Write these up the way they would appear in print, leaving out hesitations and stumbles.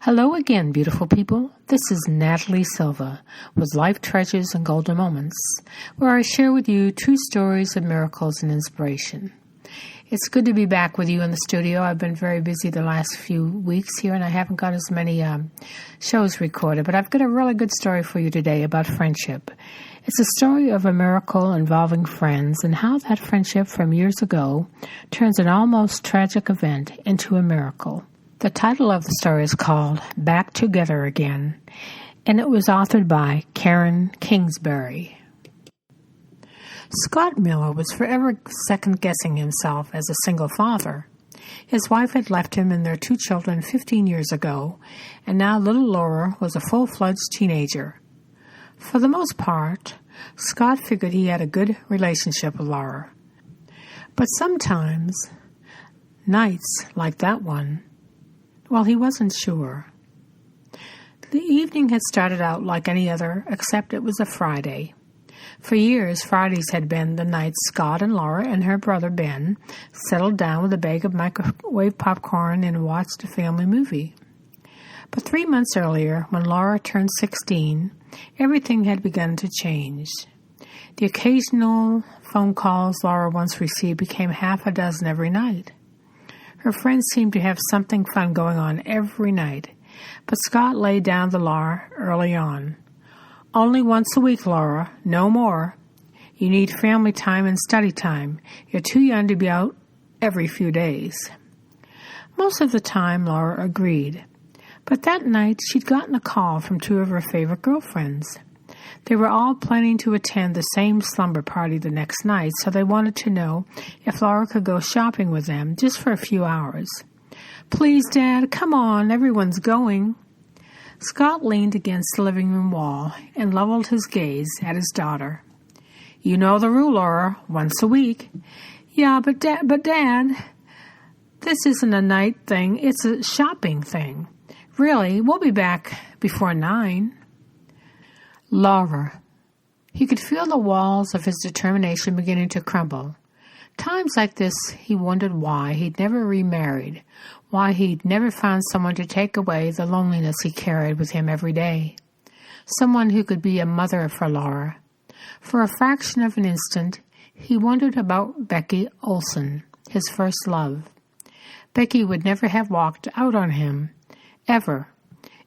Hello again, beautiful people. This is Natalie Silva with Life Treasures and Golden Moments, where I share with you true stories of miracles and inspiration. It's good to be back with you in the studio. I've been very busy the last few weeks here, and I haven't got as many shows recorded, but I've got a really good story for you today about friendship. It's a story of a miracle involving friends and how that friendship from years ago turns an almost tragic event into a miracle. The title of the story is called Back Together Again, and it was authored by Karen Kingsbury. Scott Miller was forever second-guessing himself as a single father. His wife had left him and their 2 children 15 years ago, and now little Laura was a full-fledged teenager. For the most part, Scott figured he had a good relationship with Laura. But sometimes, nights like that one, well, he wasn't sure. The evening had started out like any other, except it was a Friday. For years, Fridays had been the nights Scott and Laura and her brother Ben settled down with a bag of microwave popcorn and watched a family movie. But 3 months earlier, when Laura turned 16, everything had begun to change. The occasional phone calls Laura once received became half a dozen every night. Her friends seemed to have something fun going on every night, but Scott laid down the law early on. Only once a week, Laura, no more. You need family time and study time. You're too young to be out every few days. Most of the time, Laura agreed. But that night, she'd gotten a call from 2 of her favorite girlfriends. They were all planning to attend the same slumber party the next night, so they wanted to know if Laura could go shopping with them just for a few hours. "Please, Dad, come on, everyone's going." Scott leaned against the living room wall and leveled his gaze at his daughter. "You know the rule, Laura, once a week." "Yeah, but Dad, this isn't a night thing, it's a shopping thing. Really, we'll be back before 9. Laura. He could feel the walls of his determination beginning to crumble. Times like this, he wondered why he'd never remarried, why he'd never found someone to take away the loneliness he carried with him every day. Someone who could be a mother for Laura. For a fraction of an instant, he wondered about Becky Olson, his first love. Becky would never have walked out on him, ever.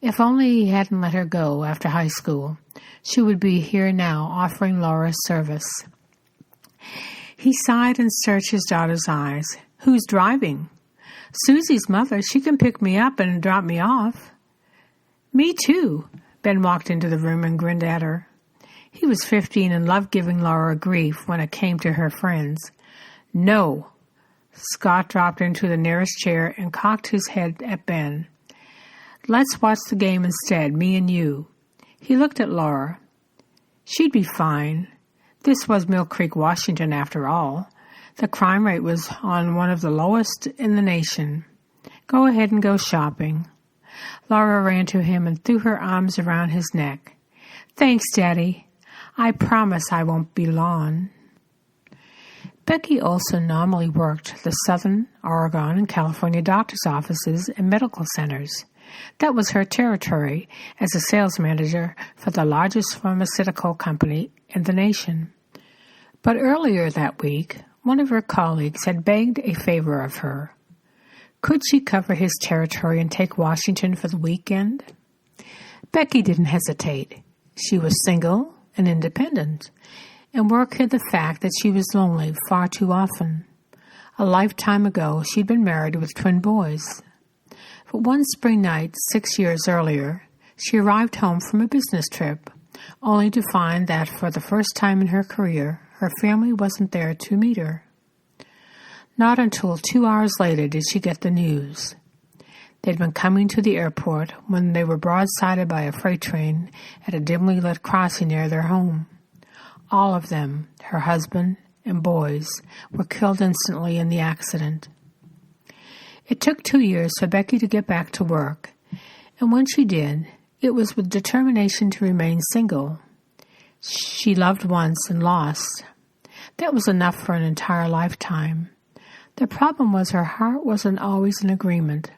If only he hadn't let her go after high school, she would be here now offering Laura service. He sighed and searched his daughter's eyes. "Who's driving?" "Susie's mother. She can pick me up and drop me off." "Me too." Ben walked into the room and grinned at her. He was 15 and loved giving Laura grief when it came to her friends. "No." Scott dropped into the nearest chair and cocked his head at Ben. "Let's watch the game instead, me and you." He looked at Laura. She'd be fine. This was Mill Creek, Washington, after all. The crime rate was on one of the lowest in the nation. Go ahead and go shopping. Laura ran to him and threw her arms around his neck. "Thanks, Daddy. I promise I won't be long." Becky Olson normally worked the Southern, Oregon, and California doctor's offices and medical centers. That was her territory as a sales manager for the largest pharmaceutical company in the nation. But earlier that week, one of her colleagues had begged a favor of her. Could she cover his territory and take Washington for the weekend? Becky didn't hesitate. She was single and independent, and work hid the fact that she was lonely far too often. A lifetime ago, she'd been married with twin boys. But one spring night, 6 years earlier, she arrived home from a business trip, only to find that for the first time in her career, her family wasn't there to meet her. Not until 2 hours later did she get the news. They'd been coming to the airport when they were broadsided by a freight train at a dimly lit crossing near their home. All of them, her husband and boys, were killed instantly in the accident. It took 2 years for Becky to get back to work, and when she did, it was with determination to remain single. She loved once and lost. That was enough for an entire lifetime. The problem was her heart wasn't always in agreement.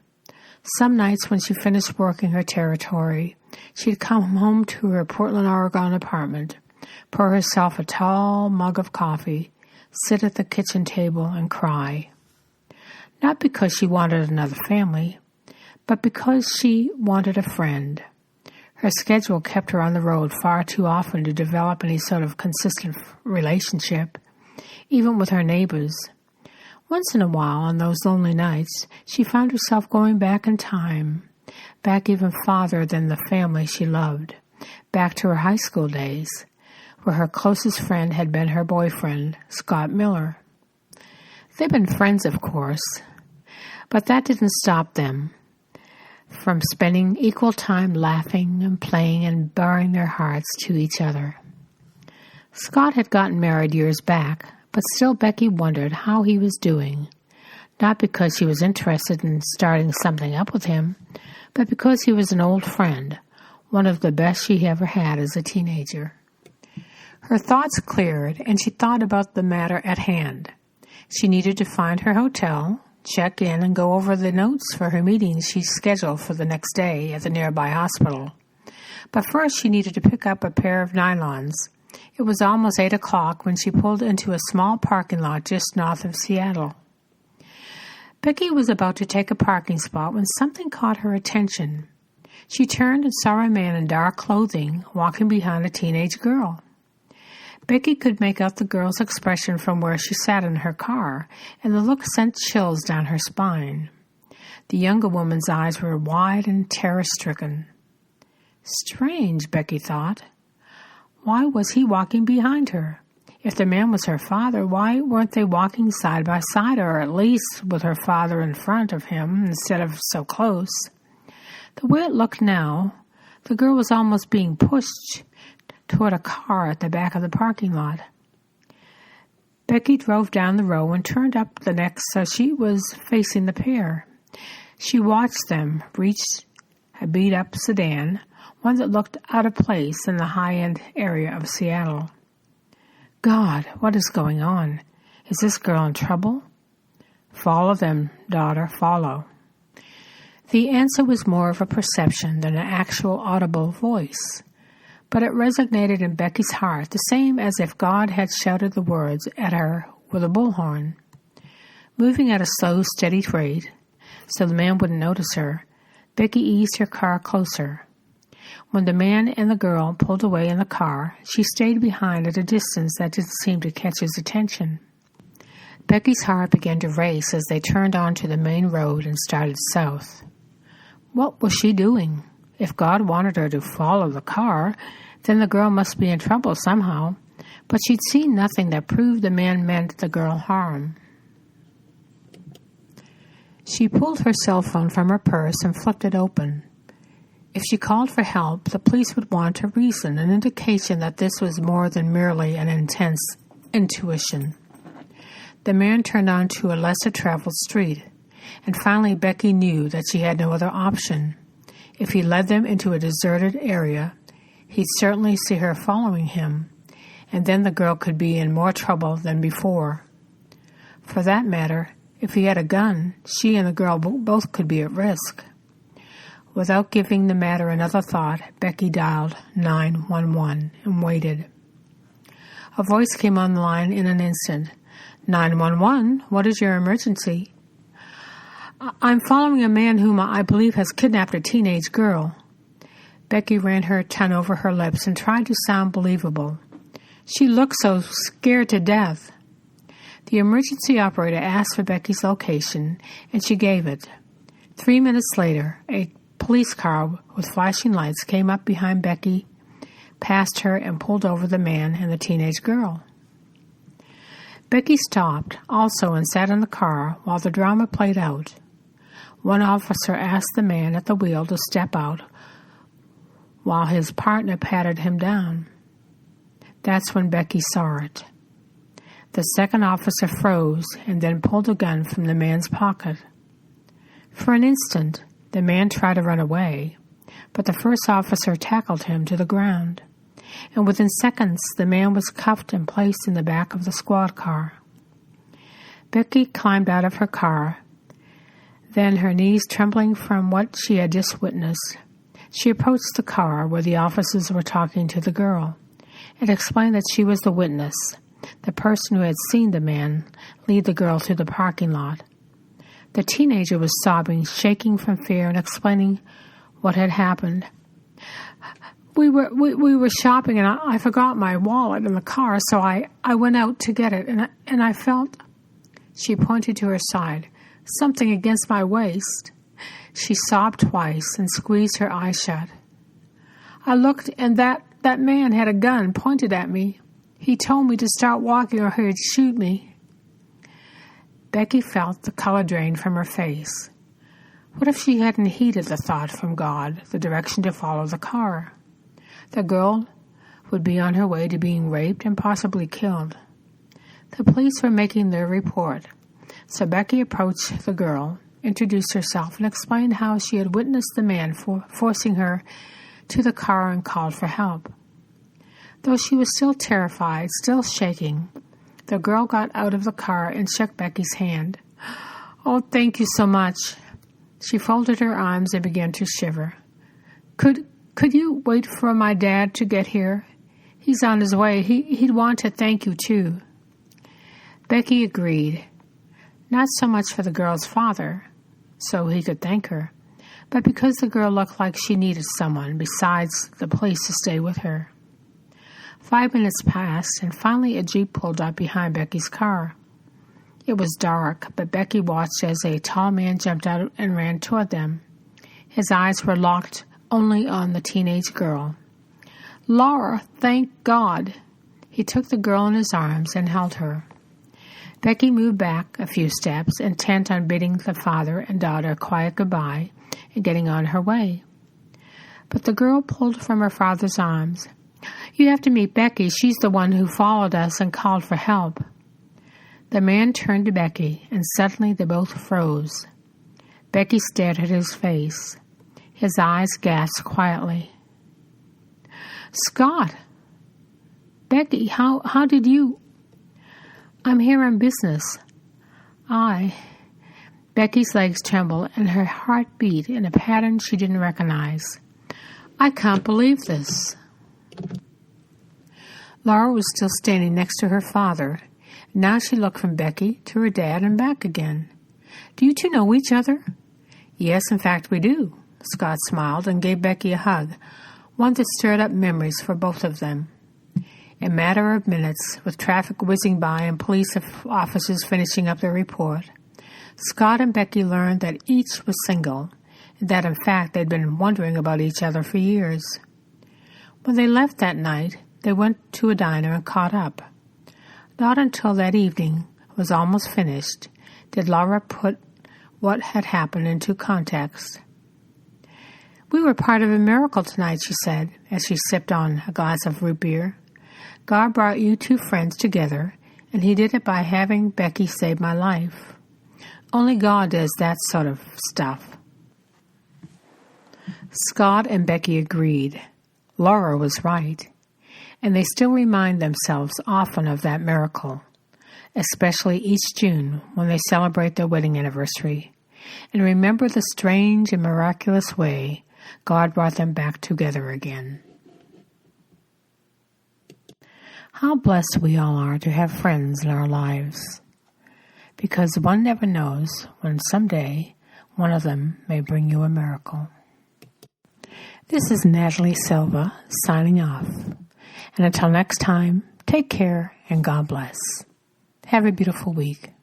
Some nights when she finished working her territory, she'd come home to her Portland, Oregon apartment, pour herself a tall mug of coffee, sit at the kitchen table and cry. Not because she wanted another family, but because she wanted a friend. Her schedule kept her on the road far too often to develop any sort of consistent relationship, even with her neighbors. Once in a while, on those lonely nights, she found herself going back in time, back even farther than the family she loved, back to her high school days, where her closest friend had been her boyfriend, Scott Miller. They'd been friends, of course, but that didn't stop them from spending equal time laughing and playing and baring their hearts to each other. Scott had gotten married years back, but still Becky wondered how he was doing, not because she was interested in starting something up with him, but because he was an old friend, one of the best she ever had as a teenager. Her thoughts cleared, and she thought about the matter at hand. She needed to find her hotel, check in, and go over the notes for her meetings she scheduled for the next day at the nearby hospital. But first she needed to pick up a pair of nylons. It was almost 8 o'clock when she pulled into a small parking lot just north of Seattle. Becky was about to take a parking spot when something caught her attention. She turned and saw a man in dark clothing walking behind a teenage girl. Becky could make out the girl's expression from where she sat in her car, and the look sent chills down her spine. The younger woman's eyes were wide and terror-stricken. Strange, Becky thought. Why was he walking behind her? If the man was her father, why weren't they walking side by side, or at least with her father in front of him instead of so close? The way it looked now, the girl was almost being pushed toward a car at the back of the parking lot. Becky drove down the row and turned up the next so she was facing the pair. She watched them reach a beat-up sedan, one that looked out of place in the high-end area of Seattle. God, what is going on? Is this girl in trouble? Follow them, daughter, follow. The answer was more of a perception than an actual audible voice, but it resonated in Becky's heart, the same as if God had shouted the words at her with a bullhorn. Moving at a slow, steady rate, so the man wouldn't notice her, Becky eased her car closer. When the man and the girl pulled away in the car, she stayed behind at a distance that didn't seem to catch his attention. Becky's heart began to race as they turned onto the main road and started south. What was she doing? If God wanted her to follow the car, then the girl must be in trouble somehow, but she'd seen nothing that proved the man meant the girl harm. She pulled her cell phone from her purse and flipped it open. If she called for help, the police would want a reason, an indication that this was more than merely an intense intuition. The man turned onto a lesser-traveled street, and finally Becky knew that she had no other option. If he led them into a deserted area, he'd certainly see her following him, and then the girl could be in more trouble than before. For that matter, if he had a gun, she and the girl both could be at risk. Without giving the matter another thought, Becky dialed 911 and waited. A voice came on the line in an instant. 911, what is your emergency? I'm following a man whom I believe has kidnapped a teenage girl. Becky ran her tongue over her lips and tried to sound believable. She looked so scared to death. The emergency operator asked for Becky's location, and she gave it. 3 minutes later, a police car with flashing lights came up behind Becky, passed her, and pulled over the man and the teenage girl. Becky stopped also and sat in the car while the drama played out. One officer asked the man at the wheel to step out while his partner patted him down. That's when Becky saw it. The second officer froze and then pulled a gun from the man's pocket. For an instant, the man tried to run away, but the first officer tackled him to the ground, and within seconds the man was cuffed and placed in the back of the squad car. Becky climbed out of her car, Then, her knees trembling from what she had just witnessed, she approached the car where the officers were talking to the girl and explained that she was the witness, the person who had seen the man lead the girl to the parking lot. The teenager was sobbing, shaking from fear, and explaining what had happened. We were shopping, and I forgot my wallet in the car, so I went out to get it, and I felt, she pointed to her side, something against my waist. She sobbed twice and squeezed her eyes shut. I looked, and that man had a gun pointed at me. He told me to start walking or he'd shoot me. Becky felt the color drain from her face. What if she hadn't heeded the thought from God, the direction to follow the car? The girl would be on her way to being raped and possibly killed. The police were making their report, so Becky approached the girl, introduced herself, and explained how she had witnessed the man forcing her to the car and called for help. Though she was still terrified, still shaking, the girl got out of the car and shook Becky's hand. "Oh, thank you so much." She folded her arms and began to shiver. Could you wait for my dad to get here? He's on his way. He'd want to thank you, too. Becky agreed. Not so much for the girl's father, so he could thank her, but because the girl looked like she needed someone besides the police to stay with her. 5 minutes passed, and finally a Jeep pulled up behind Becky's car. It was dark, but Becky watched as a tall man jumped out and ran toward them. His eyes were locked only on the teenage girl. "Laura, thank God!" He took the girl in his arms and held her. Becky moved back a few steps, intent on bidding the father and daughter a quiet goodbye and getting on her way. But the girl pulled from her father's arms. "You have to meet Becky. She's the one who followed us and called for help." The man turned to Becky, and suddenly they both froze. Becky stared at his face. His eyes gasped quietly. "Scott! Becky, how did you—" "I'm here on business." Becky's legs trembled, and her heart beat in a pattern she didn't recognize. "I can't believe this." Laura was still standing next to her father. Now she looked from Becky to her dad and back again. "Do you two know each other?" "Yes, in fact, we do." Scott smiled and gave Becky a hug, one that stirred up memories for both of them. In a matter of minutes, with traffic whizzing by and police officers finishing up their report, Scott and Becky learned that each was single, and that in fact they'd been wondering about each other for years. When they left that night, they went to a diner and caught up. Not until that evening was almost finished did Laura put what had happened into context. "We were part of a miracle tonight," she said, as she sipped on a glass of root beer. "God brought you two friends together, and he did it by having Becky save my life. Only God does that sort of stuff." Scott and Becky agreed. Laura was right, and they still remind themselves often of that miracle, especially each June when they celebrate their wedding anniversary, and remember the strange and miraculous way God brought them back together again. How blessed we all are to have friends in our lives, because one never knows when someday one of them may bring you a miracle. This is Natalie Silva signing off, and until next time, take care and God bless. Have a beautiful week.